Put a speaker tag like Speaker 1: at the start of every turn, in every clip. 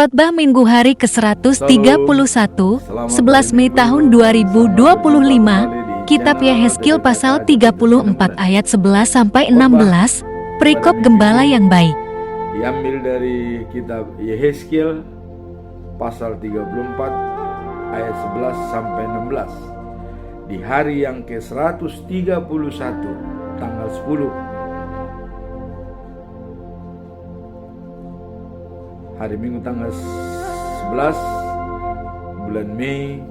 Speaker 1: Khotbah Minggu hari ke-131, 11 Mei tahun 2025, Kitab Yehezkiel pasal 34 ayat 11-16, perikop gembala yang baik.
Speaker 2: Diambil dari kitab Yehezkiel pasal 34 ayat 11-16. Di hari yang ke-131 tanggal 10 hari Minggu tanggal 11 bulan Mei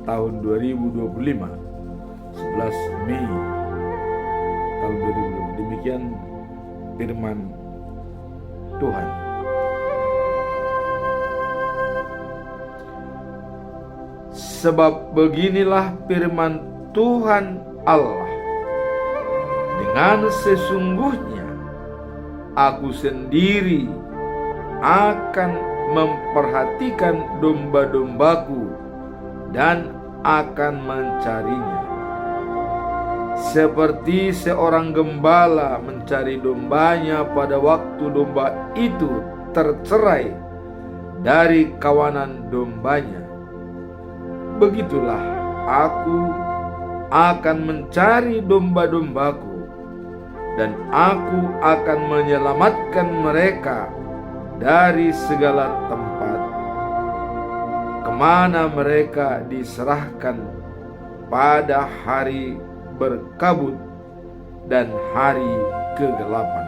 Speaker 2: tahun 2025, 11 Mei tahun 2025. Demikian firman Tuhan. Sebab beginilah firman Tuhan Allah, dengan sesungguhnya aku sendiri akan memperhatikan domba-dombaku dan akan mencarinya. Seperti seorang gembala mencari dombanya pada waktu domba itu tercerai dari kawanan dombanya, begitulah aku akan mencari domba-dombaku, dan aku akan menyelamatkan mereka dari segala tempat kemana mereka diserahkan pada hari berkabut dan hari kegelapan.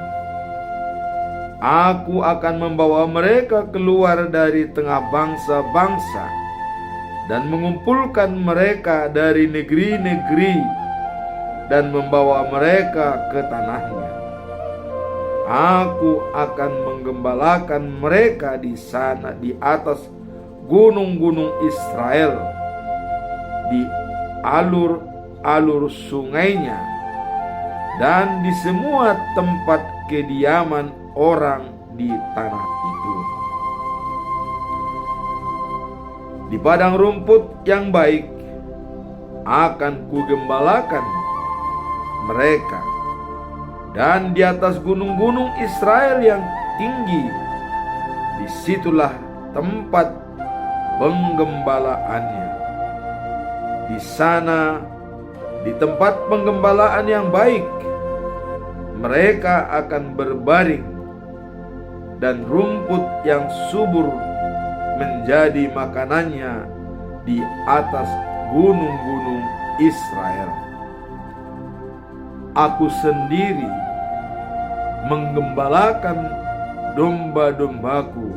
Speaker 2: Aku akan membawa mereka keluar dari tengah bangsa-bangsa dan mengumpulkan mereka dari negeri-negeri dan membawa mereka ke tanahnya. Aku akan menggembalakan mereka di sana, di atas gunung-gunung Israel, di alur-alur sungainya, dan di semua tempat kediaman orang di tanah itu. Di padang rumput yang baik akan kugembalakan mereka, dan di atas gunung-gunung Israel yang tinggi, disitulah tempat penggembalaannya. Di sana, di tempat penggembalaan yang baik, mereka akan berbaring, dan rumput yang subur menjadi makanannya di atas gunung-gunung Israel. Aku sendiri menggembalakan domba-dombaku,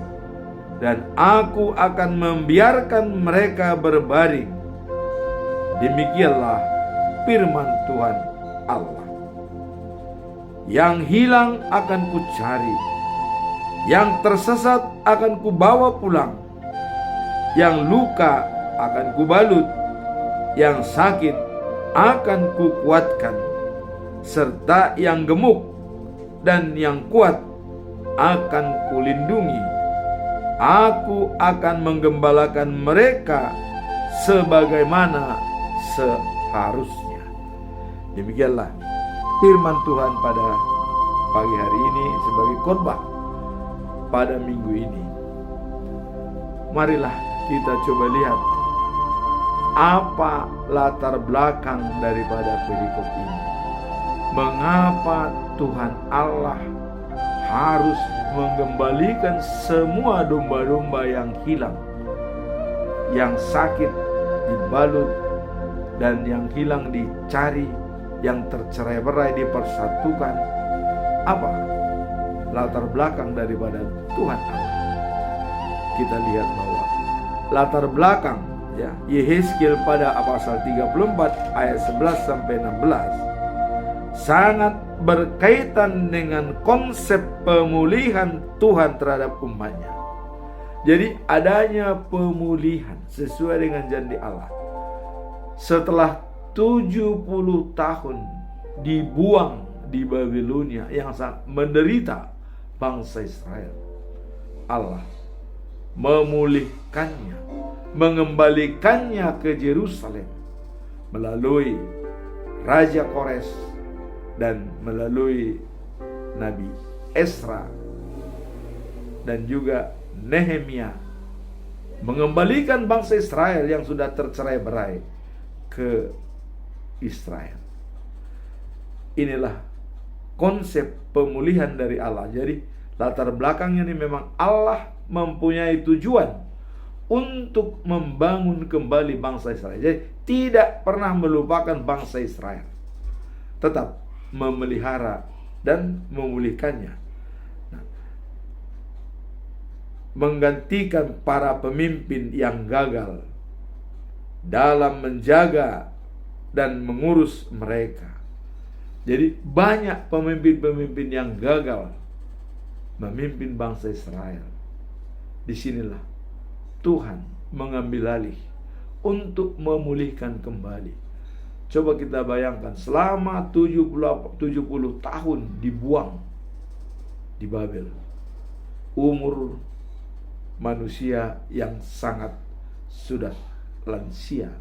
Speaker 2: dan aku akan membiarkan mereka berbaring. Demikianlah firman Tuhan Allah. Yang hilang akan kucari, yang tersesat akan kubawa pulang, yang luka akan kubalut, yang sakit akan kukuatkan, serta yang gemuk dan yang kuat akan kulindungi. Aku akan menggembalakan mereka sebagaimana seharusnya. Demikianlah firman Tuhan pada pagi hari ini sebagai khotbah pada minggu ini. Marilah kita coba lihat apa latar belakang daripada perikop ini. Mengapa Tuhan Allah harus mengembalikan semua domba-domba yang hilang, yang sakit dibalut, dan yang hilang dicari, yang tercerai-berai dipersatukan? Apa latar belakang daripada Tuhan Allah? Kita lihat bahwa latar belakang Yehezkiel pada pasal 34 ayat 11-16 sangat berkaitan dengan konsep pemulihan Tuhan terhadap umatnya. Jadi adanya pemulihan sesuai dengan janji Allah. Setelah 70 tahun dibuang di Babilonia yang sangat menderita bangsa Israel, Allah memulihkannya, mengembalikannya ke Yerusalem melalui Raja Kores dan melalui Nabi Esra dan juga Nehemia mengembalikan bangsa Israel yang sudah tercerai-berai ke Israel. Inilah konsep pemulihan dari Allah. Jadi latar belakangnya ini memang Allah mempunyai tujuan untuk membangun kembali bangsa Israel. Jadi tidak pernah melupakan bangsa Israel, tetap memelihara dan memulihkannya. Nah, menggantikan para pemimpin yang gagal dalam menjaga dan mengurus mereka. Jadi banyak pemimpin-pemimpin yang gagal memimpin bangsa Israel. Disinilah Tuhan mengambil alih untuk memulihkan kembali. Coba kita bayangkan, selama 70 tahun dibuang di Babel. Umur manusia yang sangat sudah lansia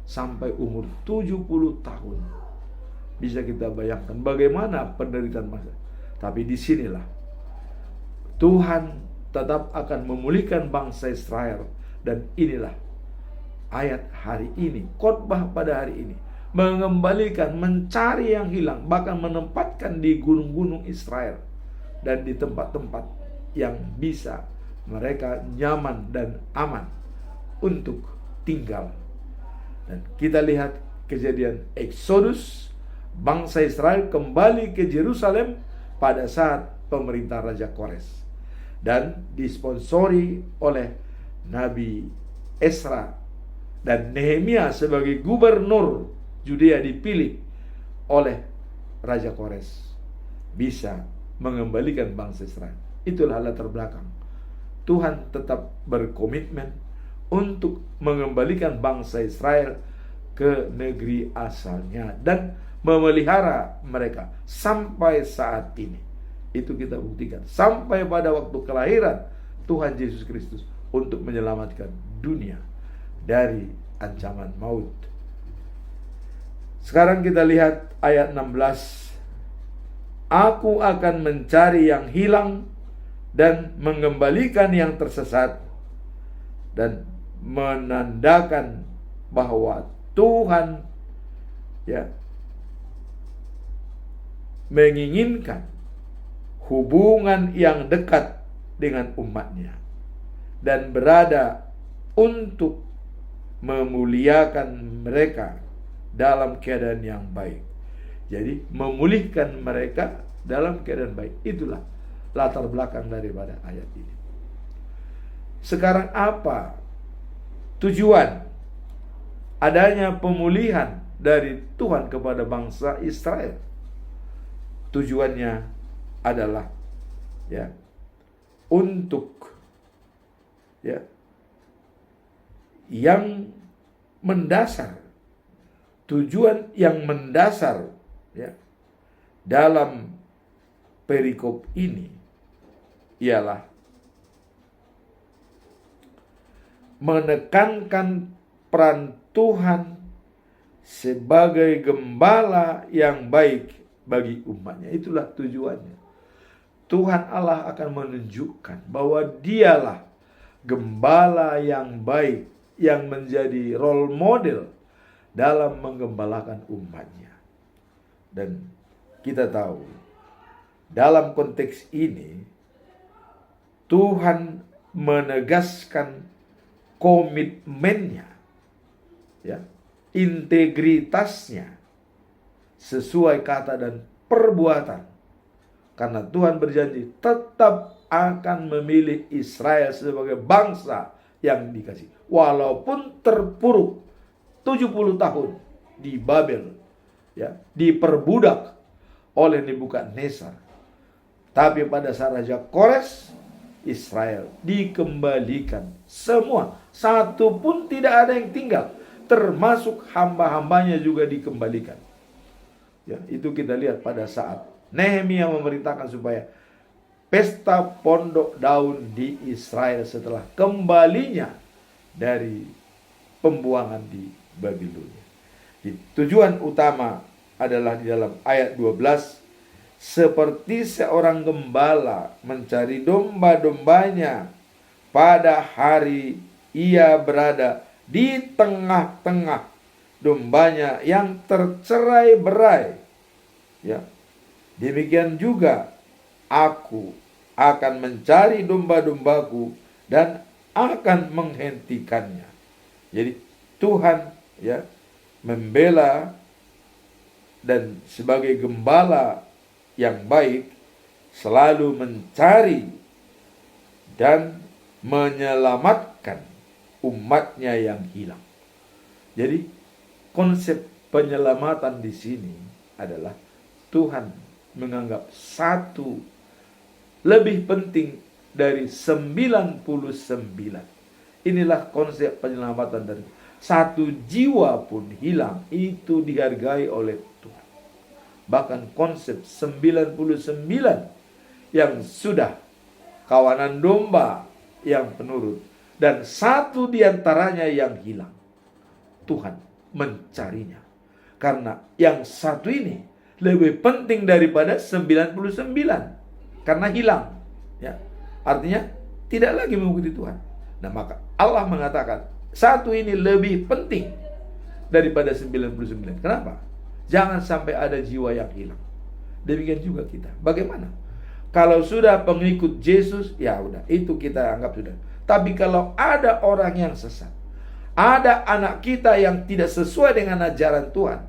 Speaker 2: sampai umur 70 tahun. Bisa kita bayangkan bagaimana penderitaan masa. Tapi disinilah Tuhan tetap akan memulihkan bangsa Israel. Dan inilah ayat hari ini, khotbah pada hari ini, mengembalikan, mencari yang hilang, bahkan menempatkan di gunung-gunung Israel dan di tempat-tempat yang bisa mereka nyaman dan aman untuk tinggal. Dan kita lihat kejadian Exodus, bangsa Israel kembali ke Yerusalem pada saat pemerintah Raja Kores dan disponsori oleh Nabi Esra, dan Nehemia sebagai gubernur Yudea dipilih oleh Raja Kores, bisa mengembalikan bangsa Israel. Itulah latar belakang. Tuhan tetap berkomitmen untuk mengembalikan bangsa Israel ke negeri asalnya dan memelihara mereka sampai saat ini. Itu kita buktikan sampai pada waktu kelahiran Tuhan Yesus Kristus untuk menyelamatkan dunia dari ancaman maut. Sekarang kita lihat ayat 16. Aku akan mencari yang hilang dan mengembalikan yang tersesat, dan menandakan bahwa Tuhan menginginkan hubungan yang dekat dengan umatnya dan berada untuk memuliakan mereka dalam keadaan yang baik. Jadi memulihkan mereka dalam keadaan baik. Itulah latar belakang daripada ayat ini. Sekarang apa tujuan adanya pemulihan dari Tuhan kepada bangsa Israel? Tujuannya adalah untuk yang mendasar. Tujuan yang mendasar dalam perikop ini ialah menekankan peran Tuhan sebagai gembala yang baik bagi umatnya. Itulah tujuannya. Tuhan Allah akan menunjukkan bahwa dialah gembala yang baik, yang menjadi role model dalam menggembalakan umatnya. Dan kita tahu dalam konteks ini Tuhan menegaskan komitmennya, integritasnya sesuai kata dan perbuatan. Karena Tuhan berjanji tetap akan memilih Israel sebagai bangsa yang dikasih. Walaupun terpuruk 70 tahun di Babel, diperbudak oleh Nebukadnezar. Tapi pada saat Raja Kores, Israel dikembalikan semua. Satu pun tidak ada yang tinggal. Termasuk hamba-hambanya juga dikembalikan. Itu kita lihat pada saat Nehemia memerintahkan supaya pesta pondok daun di Israel setelah kembalinya dari pembuangan di Babilonia. Tujuan utama adalah di dalam ayat 12. Seperti seorang gembala mencari domba-dombanya pada hari ia berada di tengah-tengah dombanya yang tercerai-berai. Ya. Demikian juga aku akan mencari domba-dombaku dan akan menghentikannya. Jadi Tuhan ya membela dan sebagai gembala yang baik selalu mencari dan menyelamatkan umatnya yang hilang. Jadi konsep penyelamatan di sini adalah Tuhan menganggap satu lebih penting dari 99. Inilah konsep penyelamatan dari satu jiwa pun hilang itu dihargai oleh Tuhan. Bahkan konsep 99 yang sudah kawanan domba yang penurut dan satu diantaranya yang hilang, Tuhan mencarinya. Karena yang satu ini lebih penting daripada 99 karena hilang. Ya. Artinya tidak lagi mengikuti Tuhan. Nah, maka Allah mengatakan satu ini lebih penting daripada 99. Kenapa? Jangan sampai ada jiwa yang hilang. Demikian juga kita. Bagaimana? Kalau sudah pengikut Yesus, ya udah, itu kita anggap sudah. Tapi kalau ada orang yang sesat, ada anak kita yang tidak sesuai dengan ajaran Tuhan,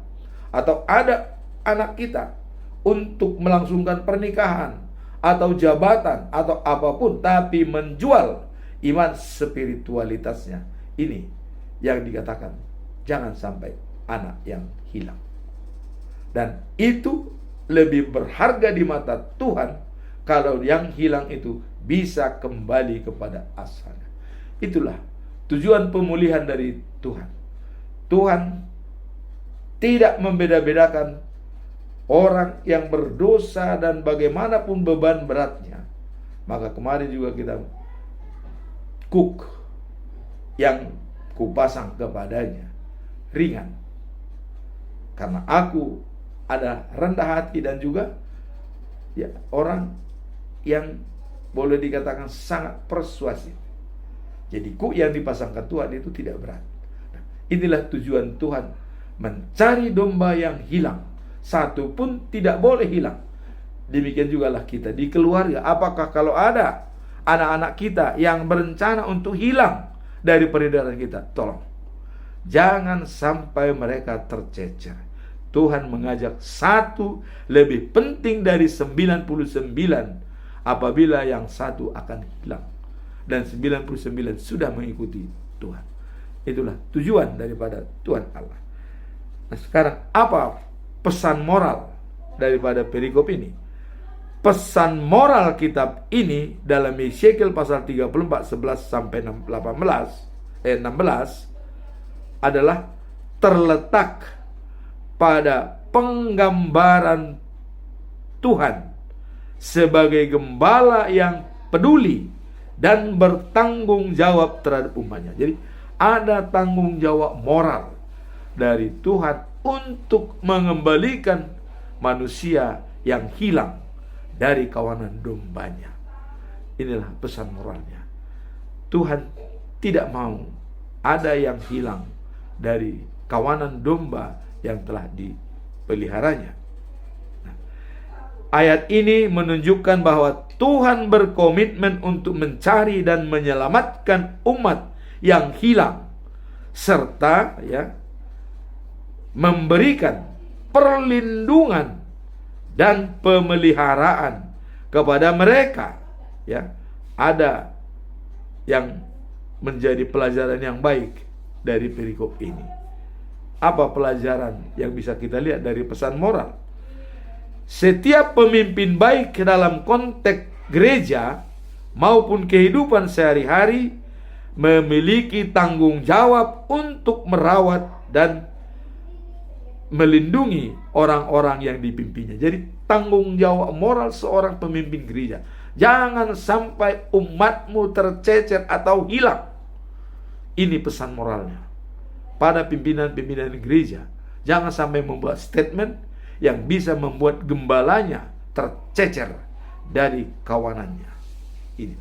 Speaker 2: atau ada anak kita untuk melangsungkan pernikahan atau jabatan atau apapun, tapi menjual iman spiritualitasnya, ini yang dikatakan jangan sampai anak yang hilang. Dan itu lebih berharga di mata Tuhan kalau yang hilang itu bisa kembali kepada asalnya. Itulah tujuan pemulihan dari Tuhan. Tuhan tidak membeda-bedakan orang yang berdosa dan bagaimanapun beban beratnya. Maka kemarin juga kita kuk yang kupasang kepadanya ringan, karena aku ada rendah hati dan juga ya orang yang boleh dikatakan sangat persuasif. Jadi kuk yang dipasangkan Tuhan itu tidak berat. Nah, inilah tujuan Tuhan, mencari domba yang hilang. Satu pun tidak boleh hilang. Demikian jugalah kita di keluarga. Apakah kalau ada anak-anak kita yang berencana untuk hilang dari peredaran kita, tolong jangan sampai mereka tercecer. Tuhan mengajak satu lebih penting dari 99 apabila yang satu akan hilang dan 99 sudah mengikuti Tuhan. Itulah tujuan daripada Tuhan Allah. Nah, sekarang apa pesan moral daripada perikop ini? Pesan moral kitab ini dalam Yeskiel pasal 34 11 sampai 16 adalah terletak pada penggambaran Tuhan sebagai gembala yang peduli dan bertanggung jawab terhadap umatnya. Jadi ada tanggung jawab moral dari Tuhan untuk mengembalikan manusia yang hilang dari kawanan dombanya. Inilah pesan moralnya. Tuhan tidak mau ada yang hilang dari kawanan domba yang telah dipeliharanya. Nah, ayat ini menunjukkan bahwa Tuhan berkomitmen untuk mencari dan menyelamatkan umat yang hilang, serta ya memberikan perlindungan dan pemeliharaan kepada mereka. Ya, ada yang menjadi pelajaran yang baik dari perikop ini. Apa pelajaran yang bisa kita lihat dari pesan moral? Setiap pemimpin baik dalam konteks gereja maupun kehidupan sehari-hari memiliki tanggung jawab untuk merawat dan melindungi orang-orang yang dipimpinnya. Jadi tanggung jawab moral seorang pemimpin gereja. Jangan sampai umatmu tercecer atau hilang. Ini pesan moralnya pada pimpinan-pimpinan gereja. Jangan sampai membuat statement yang bisa membuat gembalanya tercecer dari kawanannya. Ini.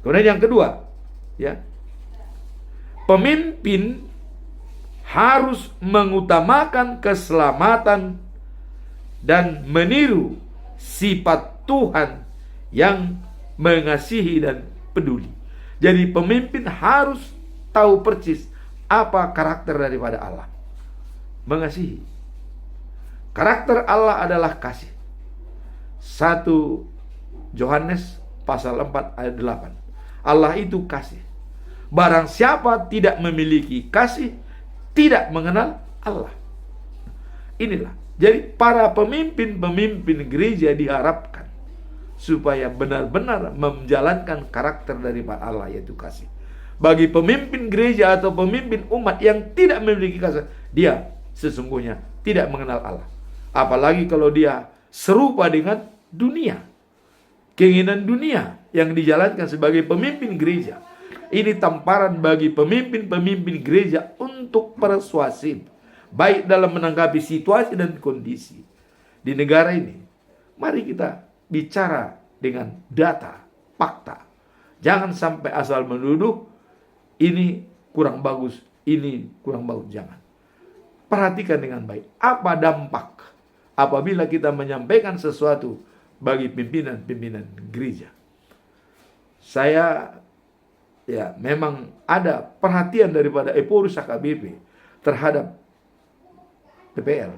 Speaker 2: Kemudian yang kedua, ya, pemimpin harus mengutamakan keselamatan dan meniru sifat Tuhan yang mengasihi dan peduli. Jadi pemimpin harus tahu persis apa karakter daripada Allah. Mengasihi. Karakter Allah adalah kasih. 1 Yohanes pasal 4 ayat 8. Allah itu kasih. Barang siapa tidak memiliki kasih, tidak mengenal Allah. Inilah. Jadi para pemimpin gereja diharapkan supaya benar-benar menjalankan karakter daripada Allah, yaitu kasih. Bagi pemimpin gereja atau pemimpin umat yang tidak memiliki kasih, dia sesungguhnya tidak mengenal Allah. Apalagi kalau dia serupa dengan dunia, keinginan dunia yang dijalankan sebagai pemimpin gereja. Ini tamparan bagi pemimpin gereja untuk persuasif, baik dalam menanggapi situasi dan kondisi di negara ini. Mari kita bicara dengan data, fakta. Jangan sampai asal menuduh ini kurang bagus, ini kurang bagus. Jangan. Perhatikan dengan baik. Apa dampak apabila kita menyampaikan sesuatu bagi pimpinan gereja? Saya memang ada perhatian daripada Eporus HKBP terhadap PPL.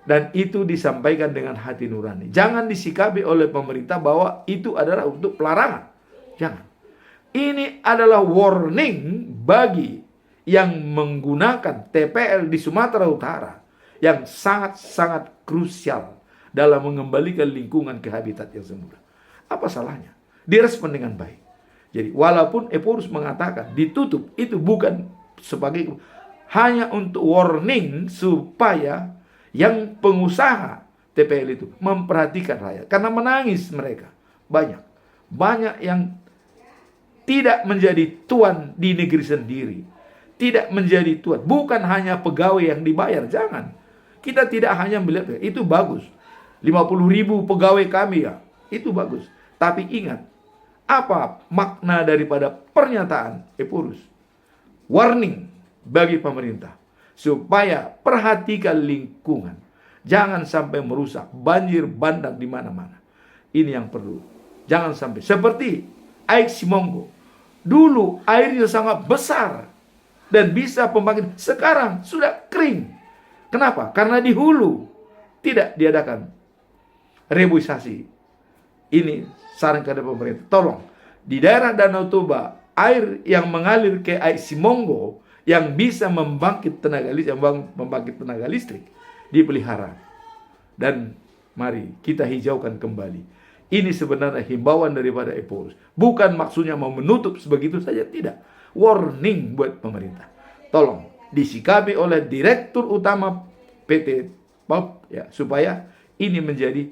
Speaker 2: Dan itu disampaikan dengan hati nurani. Jangan disikapi oleh pemerintah bahwa itu adalah untuk pelarangan. Jangan. Ini adalah warning bagi yang menggunakan TPL di Sumatera Utara, yang sangat-sangat krusial dalam mengembalikan lingkungan ke habitat yang semula. Apa salahnya? Direspon dengan baik. Jadi walaupun Eporus mengatakan ditutup, itu bukan sebagai hanya untuk warning supaya yang pengusaha TPL itu memperhatikan rakyat. Karena menangis mereka. Banyak yang tidak menjadi tuan di negeri sendiri. Tidak menjadi tuan. Bukan hanya pegawai yang dibayar. Jangan. Kita tidak hanya melihat, itu bagus. 50.000 pegawai kami ya. Itu bagus. Tapi ingat, apa makna daripada pernyataan Eporus? Warning bagi pemerintah supaya perhatikan lingkungan, jangan sampai merusak, banjir bandang di mana-mana. Ini yang perlu. Jangan sampai seperti Aik Simongo. Dulu airnya sangat besar dan bisa pembangkit. Sekarang sudah kering. Kenapa? Karena di hulu tidak diadakan reboisasi. Ini saran kepada pemerintah. Tolong di daerah Danau Toba, air yang mengalir ke Aik Simongo yang bisa membangkit tenaga listrik dipelihara. Dan mari kita hijaukan kembali. Ini sebenarnya himbauan daripada Eporus. Bukan maksudnya mau menutup sebegitu saja, tidak. Warning buat pemerintah. Tolong disikapi oleh Direktur Utama PT PALP ya, supaya ini menjadi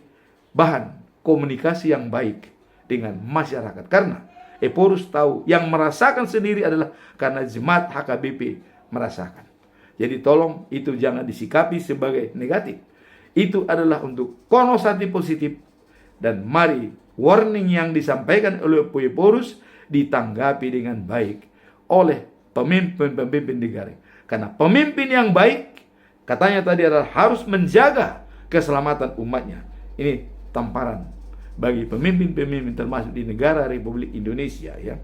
Speaker 2: bahan komunikasi yang baik dengan masyarakat. Karena Eporus tahu yang merasakan sendiri adalah karena jemaat HKBP merasakan. Jadi tolong itu jangan disikapi sebagai negatif. Itu adalah untuk konotasi positif. Dan mari warning yang disampaikan oleh Eporus ditanggapi dengan baik oleh pemimpin negara. Karena pemimpin yang baik katanya tadi adalah harus menjaga keselamatan umatnya. Ini tamparan bagi pemimpin-pemimpin termasuk di negara Republik Indonesia ya.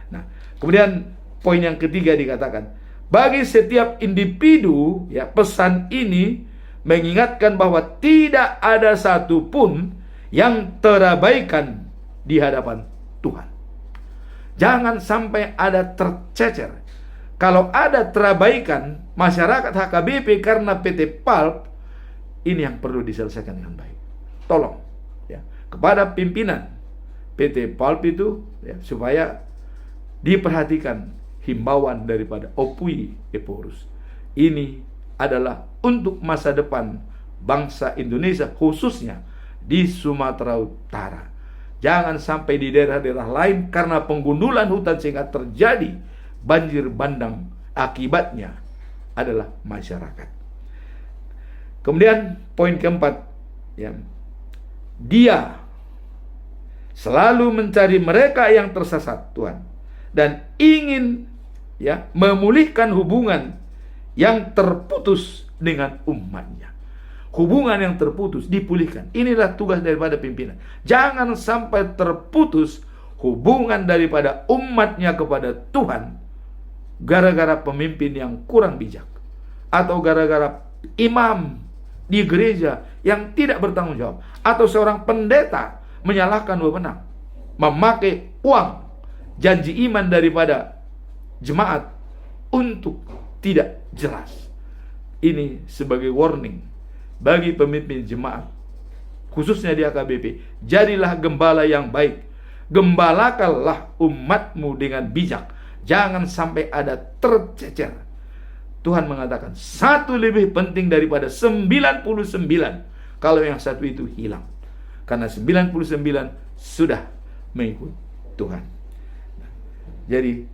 Speaker 2: Nah, kemudian poin yang ketiga dikatakan, bagi setiap individu ya, pesan ini mengingatkan bahwa tidak ada satupun yang terabaikan di hadapan Tuhan. Jangan sampai ada tercecer. Kalau ada terabaikan masyarakat HKBP karena PT PALP, ini yang perlu diselesaikan dengan baik. Tolong ya, kepada pimpinan PT PALP itu ya, supaya diperhatikan himbauan daripada Opui Eporus. Ini adalah untuk masa depan bangsa Indonesia, khususnya di Sumatera Utara. Jangan sampai di daerah-daerah lain karena penggundulan hutan sehingga terjadi banjir bandang, akibatnya adalah masyarakat. Kemudian poin keempat ya, dia selalu mencari mereka yang tersesat, Tuhan, dan ingin memulihkan hubungan yang terputus dengan umatnya. Hubungan yang terputus dipulihkan. Inilah tugas daripada pimpinan. Jangan sampai terputus hubungan daripada umatnya kepada Tuhan gara-gara pemimpin yang kurang bijak, atau gara-gara imam di gereja yang tidak bertanggung jawab, atau seorang pendeta menyalahkan wewenang, memakai uang janji iman daripada jemaat untuk tidak jelas. Ini sebagai warning bagi pemimpin jemaat, khususnya di AKBP. Jadilah gembala yang baik, gembalakanlah umatmu dengan bijak. Jangan sampai ada tercecer. Tuhan mengatakan satu lebih penting daripada 99 kalau yang satu itu hilang. Karena 99 sudah mengikut Tuhan. Jadi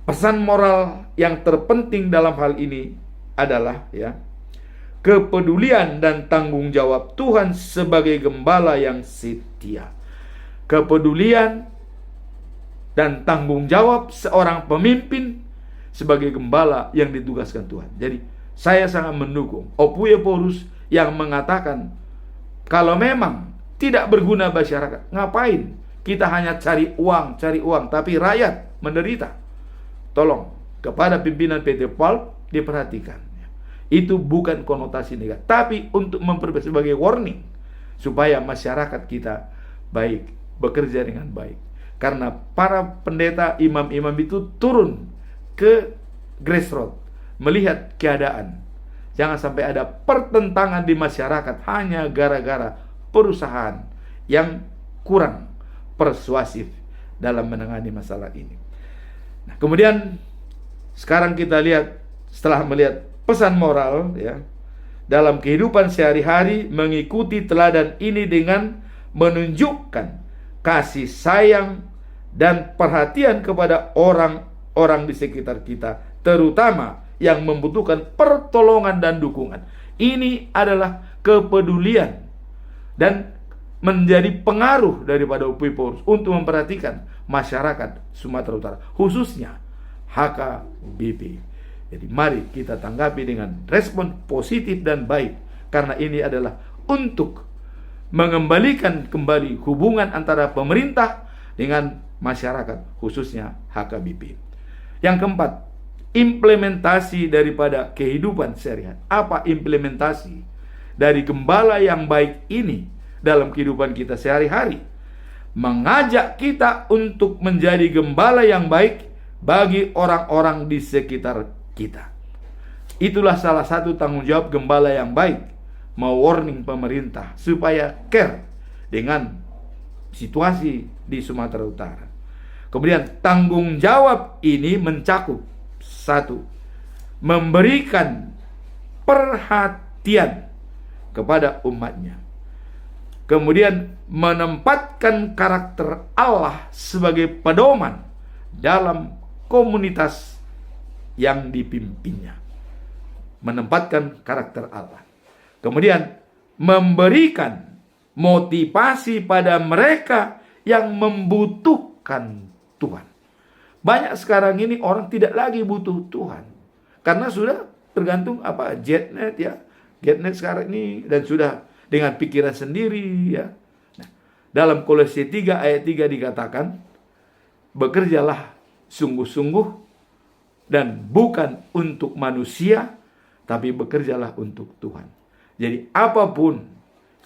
Speaker 2: pesan moral yang terpenting dalam hal ini adalah kepedulian dan tanggung jawab Tuhan sebagai gembala yang setia. Kepedulian dan tanggung jawab seorang pemimpin sebagai gembala yang ditugaskan Tuhan. Jadi saya sangat mendukung Opuyeporus yang mengatakan kalau memang tidak berguna masyarakat, ngapain kita hanya cari uang, tapi rakyat menderita. Tolong kepada pimpinan PT PALP diperhatikan. Itu bukan konotasi negatif, tapi untuk memperbaiki sebagai warning supaya masyarakat kita baik, bekerja dengan baik. Karena para pendeta, imam-imam itu turun ke grassroots, melihat keadaan. Jangan sampai ada pertentangan di masyarakat hanya gara-gara perusahaan yang kurang persuasif dalam menangani masalah ini. Nah, kemudian sekarang kita lihat, setelah melihat pesan moral dalam kehidupan sehari-hari, mengikuti teladan ini dengan menunjukkan kasih sayang dan perhatian kepada orang-orang di sekitar kita, terutama yang membutuhkan pertolongan dan dukungan. Ini adalah kepedulian dan menjadi pengaruh daripada Opuyeporus untuk memperhatikan masyarakat Sumatera Utara, khususnya HKBP. Jadi mari kita tanggapi dengan respon positif dan baik, karena ini adalah untuk mengembalikan kembali hubungan antara pemerintah dengan masyarakat, khususnya HKBP. Yang keempat, implementasi daripada kehidupan sehari-hari. Apa implementasi dari gembala yang baik ini dalam kehidupan kita sehari-hari? Mengajak kita untuk menjadi gembala yang baik bagi orang-orang di sekitar kita. Itulah salah satu tanggung jawab gembala yang baik, mau warning pemerintah supaya care dengan situasi di Sumatera Utara. Kemudian tanggung jawab ini mencakup satu, memberikan perhatian kepada umatnya. Kemudian menempatkan karakter Allah sebagai pedoman dalam komunitas yang dipimpinnya. Menempatkan karakter Allah. Kemudian memberikan motivasi pada mereka yang membutuhkan Tuhan. Banyak sekarang ini orang tidak lagi butuh Tuhan karena sudah tergantung jetnet jetnet sekarang ini, dan sudah dengan pikiran sendiri Nah, dalam Kolose 3 ayat 3 dikatakan, bekerjalah sungguh-sungguh dan bukan untuk manusia, tapi bekerjalah untuk Tuhan. Jadi apapun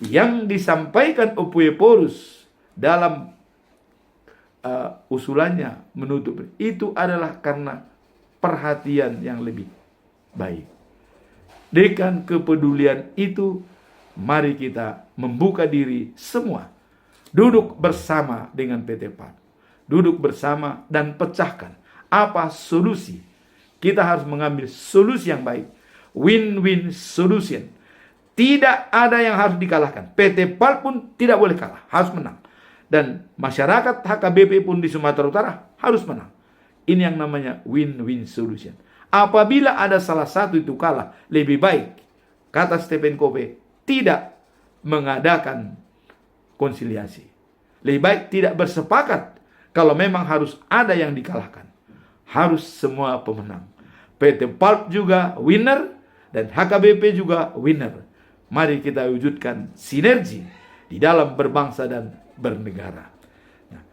Speaker 2: yang disampaikan Opuyeporus dalam usulannya menutup itu adalah karena perhatian yang lebih baik. Dengan kepedulian itu, mari kita membuka diri semua, duduk bersama dengan PT PALP, duduk bersama dan pecahkan apa solusi. Kita harus mengambil solusi yang baik, win-win solution. Tidak ada yang harus dikalahkan. PT PALP pun tidak boleh kalah, harus menang. Dan masyarakat HKBP pun di Sumatera Utara harus menang. Ini yang namanya win-win solution. Apabila ada salah satu itu kalah, lebih baik, kata Stephen Covey, tidak mengadakan konsiliasi. Lebih baik tidak bersepakat, kalau memang harus ada yang dikalahkan, harus semua pemenang. PT PALP juga winner dan HKBP juga winner. Mari kita wujudkan sinergi di dalam berbangsa dan bernegara. Nah,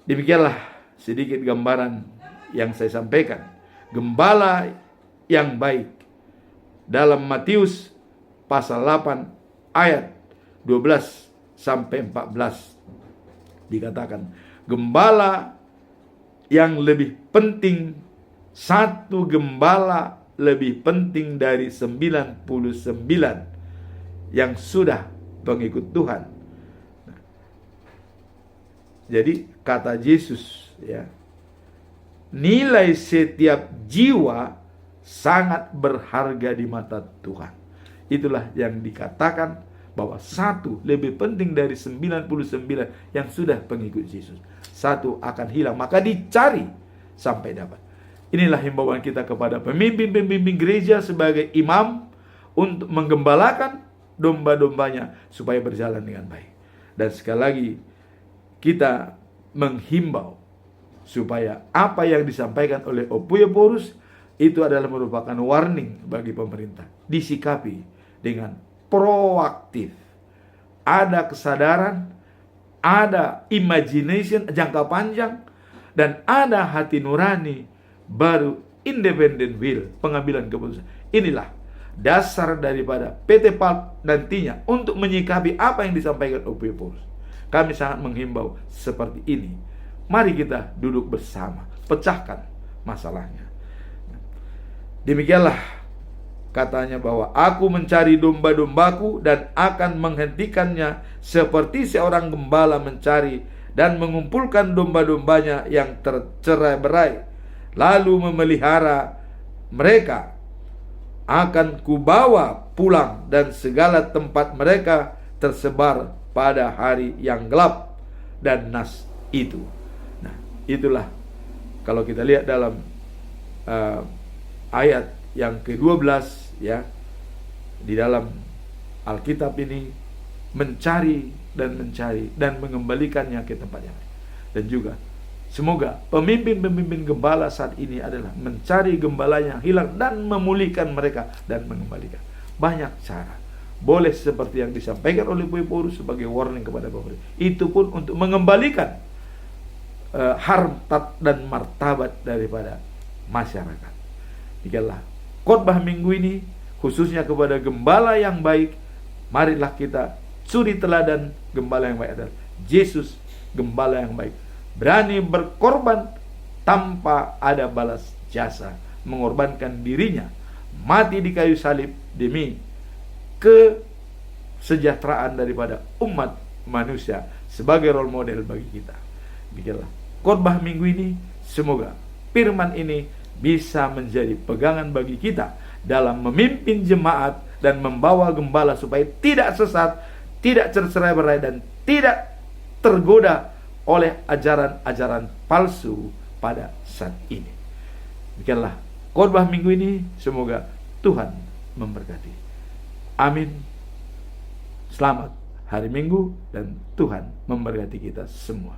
Speaker 2: demikianlah sedikit gambaran yang saya sampaikan. Gembala yang baik dalam Matius pasal 8 ayat 12 sampai 14 dikatakan, gembala yang lebih penting, satu gembala lebih penting dari 99 yang sudah pengikut Tuhan. Nah, jadi kata Yesus, ya, nilai setiap jiwa sangat berharga di mata Tuhan. Itulah yang dikatakan bahwa satu lebih penting dari 99 yang sudah pengikut Yesus. Satu akan hilang, maka dicari sampai dapat. Inilah himbauan kita kepada pemimpin-pemimpin gereja sebagai imam untuk menggembalakan domba-dombanya supaya berjalan dengan baik. Dan sekali lagi kita menghimbau supaya apa yang disampaikan oleh Opuyeporus itu adalah merupakan warning bagi pemerintah. Disikapi dengan proaktif. Ada kesadaran, ada imagination jangka panjang, dan ada hati nurani, baru independent will, pengambilan keputusan. Inilah dasar daripada PT PALP nantinya untuk menyikapi apa yang disampaikan Opuyeporus. Kami sangat menghimbau seperti ini. Mari kita duduk bersama, pecahkan masalahnya. Demikianlah katanya bahwa aku mencari domba-dombaku dan akan menghentikannya seperti seorang gembala mencari dan mengumpulkan domba-dombanya yang tercerai-berai, lalu memelihara mereka. Akan kubawa pulang dan segala tempat mereka tersebar pada hari yang gelap dan nas itu. Nah, itulah kalau kita lihat dalam ayat yang ke-12, ya, di dalam Alkitab ini, mencari dan mengembalikannya ke tempat yang lain. Dan juga semoga pemimpin-pemimpin gembala saat ini adalah mencari gembala yang hilang dan memulihkan mereka dan mengembalikan. Banyak cara. Boleh seperti yang disampaikan oleh Opuyeporus sebagai warning kepada pemerintah. Itu pun untuk mengembalikan harkat dan martabat daripada masyarakat. Demikianlah khotbah minggu ini khususnya kepada gembala yang baik. Marilah kita suri teladan gembala yang baik adalah Yesus, gembala yang baik, berani berkorban tanpa ada balas jasa, mengorbankan dirinya, mati di kayu salib demi kesejahteraan daripada umat manusia sebagai role model bagi kita. Demikianlah khotbah minggu ini. Semoga firman ini bisa menjadi pegangan bagi kita dalam memimpin jemaat dan membawa gembala supaya tidak sesat, tidak tercerai-berai, dan tidak tergoda oleh ajaran-ajaran palsu pada saat ini. Demikianlah khotbah minggu ini. Semoga Tuhan memberkati. Amin. Selamat hari Minggu dan Tuhan memberkati kita semua.